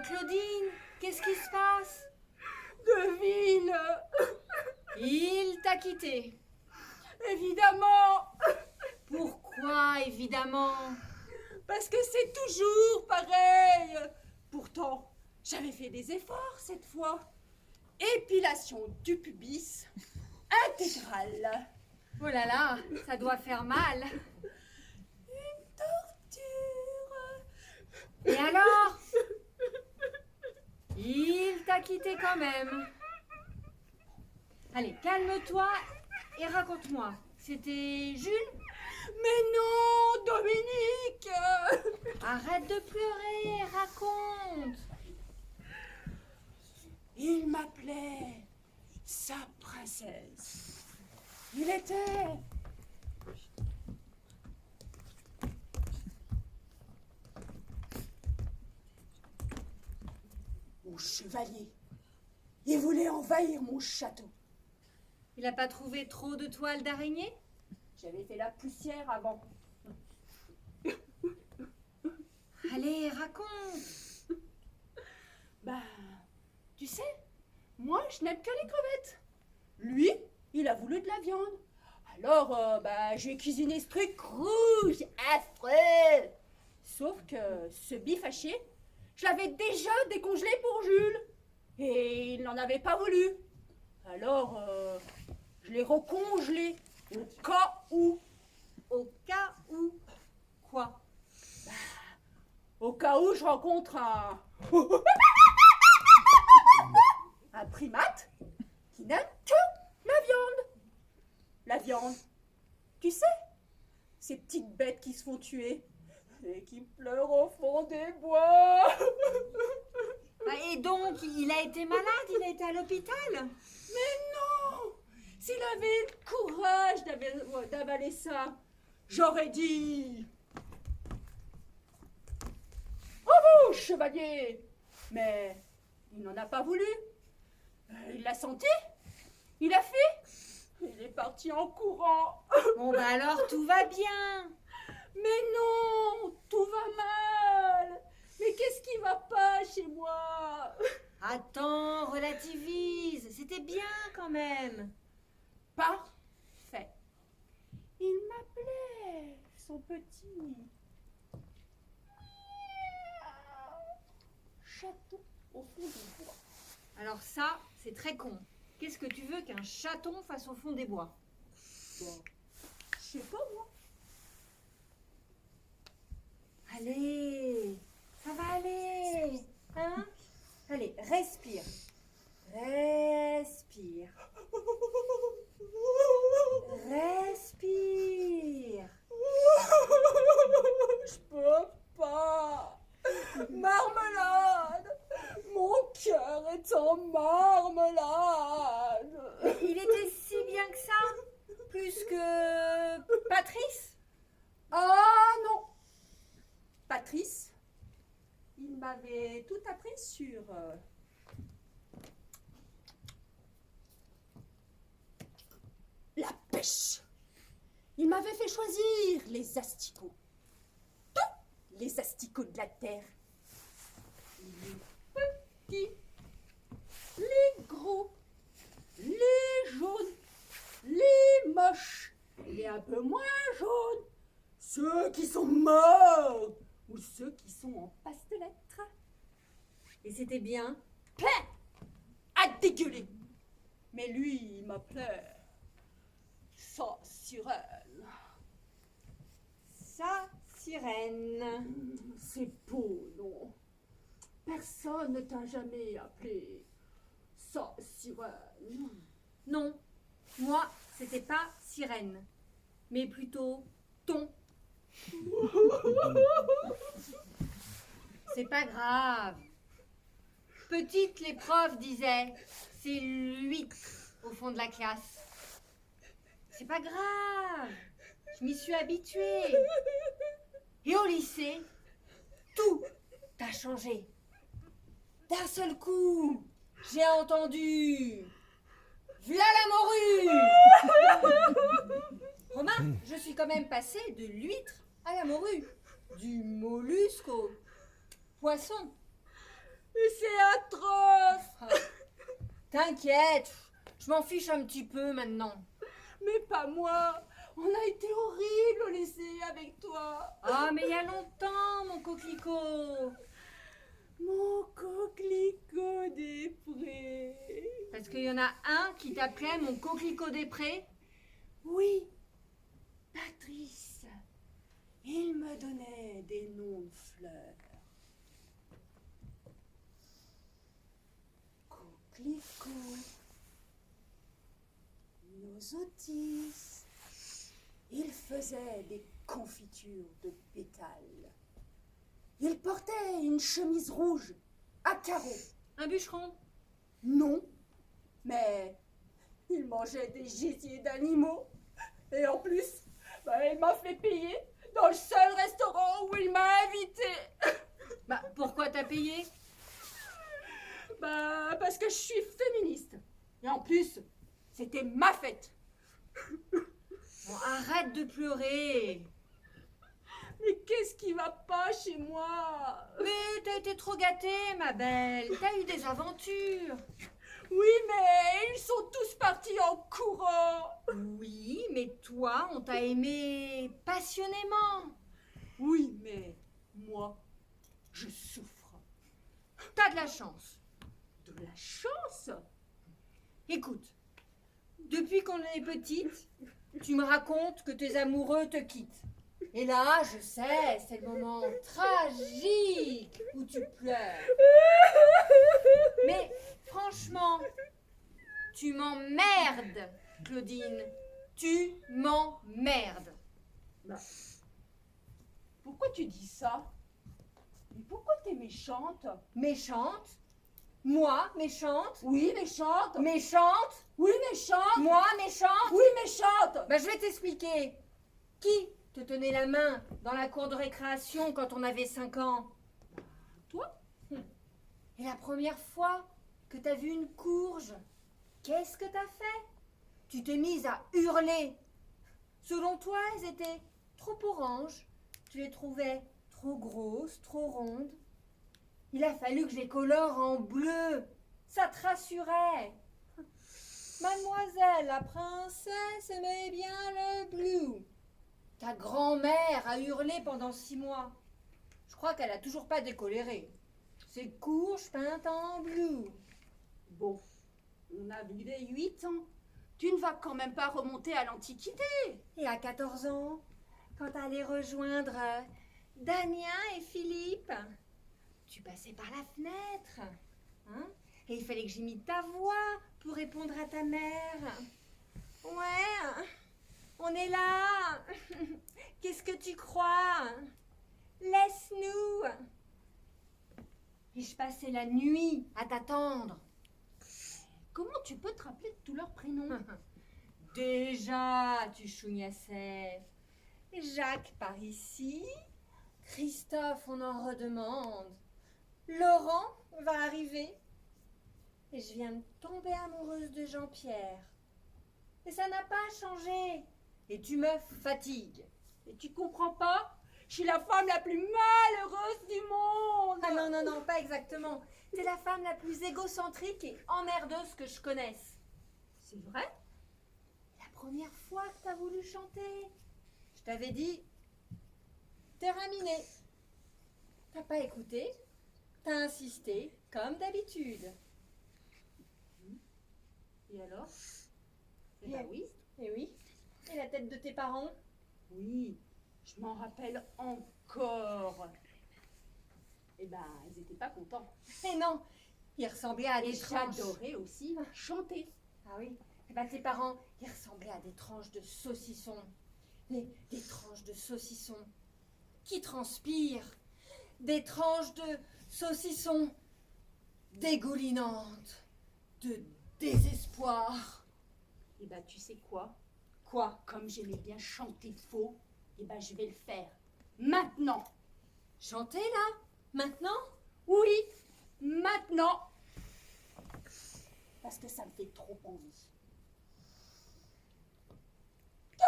Claudine, qu'est-ce qui se passe? Devine. Il t'a quitté. Évidemment. Pourquoi, évidemment? Parce que c'est toujours pareil. Pourtant, j'avais fait des efforts cette fois. Épilation du pubis intégrale. Oh là là, ça doit faire mal. Une torture. Et alors? Il t'a quitté quand même. Allez, calme-toi et raconte-moi. C'était Jules? Mais non, Dominique. Arrête de pleurer, raconte. Il m'appelait sa princesse. Il était mon chevalier. Il voulait envahir mon château. Il n'a pas trouvé trop de toiles d'araignée? J'avais fait la poussière avant. Allez, raconte. Bah, tu sais, moi je n'aime que les crevettes. Lui, il a voulu de la viande. Alors, j'ai cuisiné ce truc rouge, affreux. Sauf que ce bif haché, je l'avais déjà décongelé pour Jules. Et il n'en avait pas voulu. Alors, je l'ai recongelé au cas où. Au cas où. Quoi? Au cas où je rencontre un... un primate qui n'aime que la viande. La viande. Tu sais, ces petites bêtes qui se font tuer et qui pleurent au fond des bois. Et donc, il a été malade? Il a été à l'hôpital? Mais non! S'il avait le courage d'avaler ça, j'aurais dit... Bravo, chevalier! Mais il n'en a pas voulu. Il l'a senti. Il a fait. Il est parti en courant. Bon, bah alors, tout va bien. Mais non, tout va mal. Mais qu'est-ce qui va pas chez moi? Attends, relativise. C'était bien quand même. Parfait. Il m'appelait son petit chaton au fond du bois. Alors ça, c'est très con. Qu'est-ce que tu veux qu'un chaton fasse au fond des bois? Bon, je sais pas moi. Allez, ça va aller. Hein? Allez, respire. Respire. Respire. Je peux pas. Marmelade. Mon cœur est en marmelade. Il était si bien que ça? Plus que Patrice? Ah non. Patrice, il m'avait tout appris sur la pêche. Il m'avait fait choisir les asticots. Tous les asticots de la terre. Les petits, les gros, les jaunes, les moches, les un peu moins jaunes, ceux qui sont morts ou ceux qui sont en passe de lettres. Et c'était bien? Plein à dégueuler. Mais lui, il m'appelait sa sirène. Sa sirène. C'est beau, non? Personne ne t'a jamais appelé sa sirène. Non, moi, c'était pas sirène, mais plutôt thon. C'est pas grave. Petite, les profs disaient, c'est l'huître au fond de la classe. C'est pas grave. Je m'y suis habituée. Et au lycée, tout a changé. D'un seul coup, j'ai entendu v'là la morue. Romain, je suis quand même passée de l'huître à la morue, du mollusque au poisson. Mais c'est atroce. T'inquiète, je m'en fiche un petit peu maintenant. Mais pas moi. On a été horrible au lycée avec toi. Ah, mais il y a longtemps, mon coquelicot. Mon coquelicot des prés. Parce qu'il y en a un qui t'appelait mon coquelicot des prés. Oui, Patrice. Il me donnait des noms de fleurs. Coquelicot. Nosotis. Il faisait des confitures de pétales. Il portait une chemise rouge à carreaux. Un bûcheron. Non, mais il mangeait des gisiers d'animaux. Et en plus, il m'a fait payer dans le seul restaurant où il m'a invité. Bah, pourquoi t'as payé? Parce que je suis féministe. Et en plus, c'était ma fête. Bon, arrête de pleurer. Mais qu'est-ce qui va pas chez moi? Mais t'as été trop gâtée, ma belle. T'as eu des aventures. Oui, mais ils sont tous partis en courant. Oui, mais toi, on t'a aimé passionnément. Oui, mais moi, je souffre. T'as de la chance. De la chance? Écoute, depuis qu'on est petite, tu me racontes que tes amoureux te quittent. Et là, je sais, c'est le moment tragique où tu pleures. Mais franchement, tu m'emmerdes, Claudine. Tu m'emmerdes. Pourquoi tu dis ça? Mais pourquoi t'es méchante? Méchante? Moi, méchante? Oui, méchante. Méchante? Oui, méchante. Moi, méchante? Oui, méchante. Bah, je vais t'expliquer. Qui te tenait la main dans la cour de récréation quand on avait 5 ans? Toi? Et la première fois que t'as vu une courge, qu'est-ce que t'as fait? Tu t'es mise à hurler. Selon toi, elles étaient trop oranges. Tu les trouvais trop grosses, trop rondes. Il a fallu que je les colore en bleu. Ça te rassurait. Mademoiselle, la princesse aimait bien le bleu. Ta grand-mère a hurlé pendant 6 mois. Je crois qu'elle a toujours pas décoléré. Ses courges peintes en bleu. Bon, on a vu les 8 ans. Tu ne vas quand même pas remonter à l'Antiquité. Et à 14 ans, quand t'allais rejoindre Damien et Philippe, tu passais par la fenêtre. Hein? Et il fallait que j'imite ta voix pour répondre à ta mère. Ouais, on est là. Qu'est-ce que tu crois? Laisse-nous. Et je passais la nuit à t'attendre. Comment tu peux te rappeler de tous leurs prénoms? Déjà, tu chougnassais. Jacques par ici. Christophe, on en redemande. Laurent va arriver. Et je viens de tomber amoureuse de Jean-Pierre. Et ça n'a pas changé. Et tu me fatigues. Et tu comprends pas? Je suis la femme la plus malheureuse du monde. Ah non, non, non, pas exactement. T'es la femme la plus égocentrique et emmerdeuse que je connaisse. C'est vrai? La première fois que t'as voulu chanter, je t'avais dit, terminé. T'as pas écouté, t'as insisté, comme d'habitude. Et alors? Eh Et ben oui. Et oui. Et la tête de tes parents? Oui, je m'en rappelle encore. Eh ben, ils étaient pas contents. Eh non, ils ressemblaient à Et des tranches. j'adorais aussi chanter. Ah oui. Eh ben tes parents, ils ressemblaient à des tranches de saucisson. Des tranches de saucisson qui transpirent. Des tranches de saucisson dégoulinantes de désespoir. Eh ben, tu sais quoi? Quoi? Comme j'aimais bien chanter faux, eh ben, je vais le faire. Maintenant. Chanter là? Maintenant? Oui, maintenant. Parce que ça me fait trop envie. Que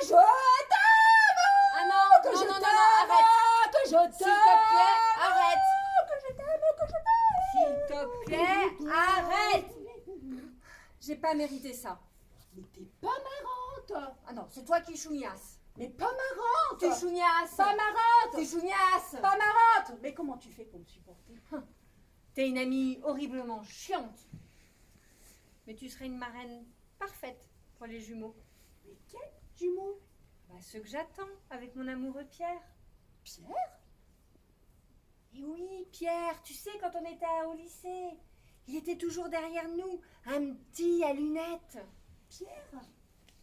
je t'aime! Ah non, Que non, je non, non, t'aime! non, arrête! Que je t'aime! S'il te plaît, arrête! Que je t'aime! Que je t'aime! pas mérité ça. Mais t'es pas marrante. Ah non, c'est toi qui chougnasse. Mais pas marrante. Tu chougnasses. Pas marrante. Tu chougnasses. Pas marrante. Mais comment tu fais pour me supporter? T'es une amie horriblement chiante. Mais tu serais une marraine parfaite pour les jumeaux. Mais quel jumeau? Bah, ceux que j'attends avec mon amoureux Pierre. Pierre? Et oui, Pierre, tu sais, quand on était au lycée, il était toujours derrière nous, un petit à lunettes. Pierre?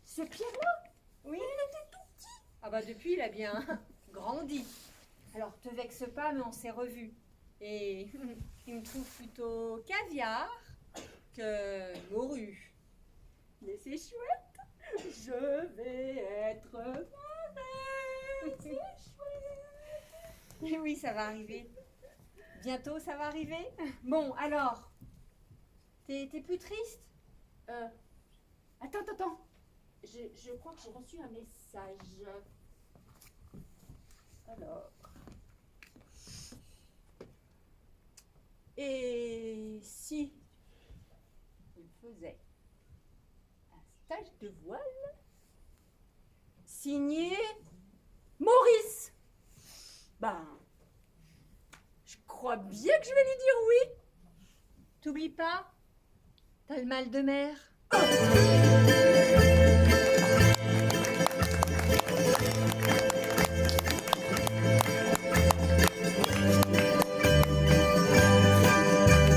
Ce Pierre-là? Oui. Il était tout petit. Ah bah depuis, il a bien grandi. Alors, te vexe pas, mais on s'est revus. Et il me trouve plutôt caviar que morue. Mais c'est chouette. Je vais être marraine. C'est chouette. Et oui, ça va arriver. Bientôt, ça va arriver. Bon, alors, t'es plus triste? Attends. Je crois que j'ai reçu un message. Alors. Et si je faisais un stage de voile signé Maurice? Ben, je crois bien que je vais lui dire oui. T'oublies pas, t'as le mal de mer.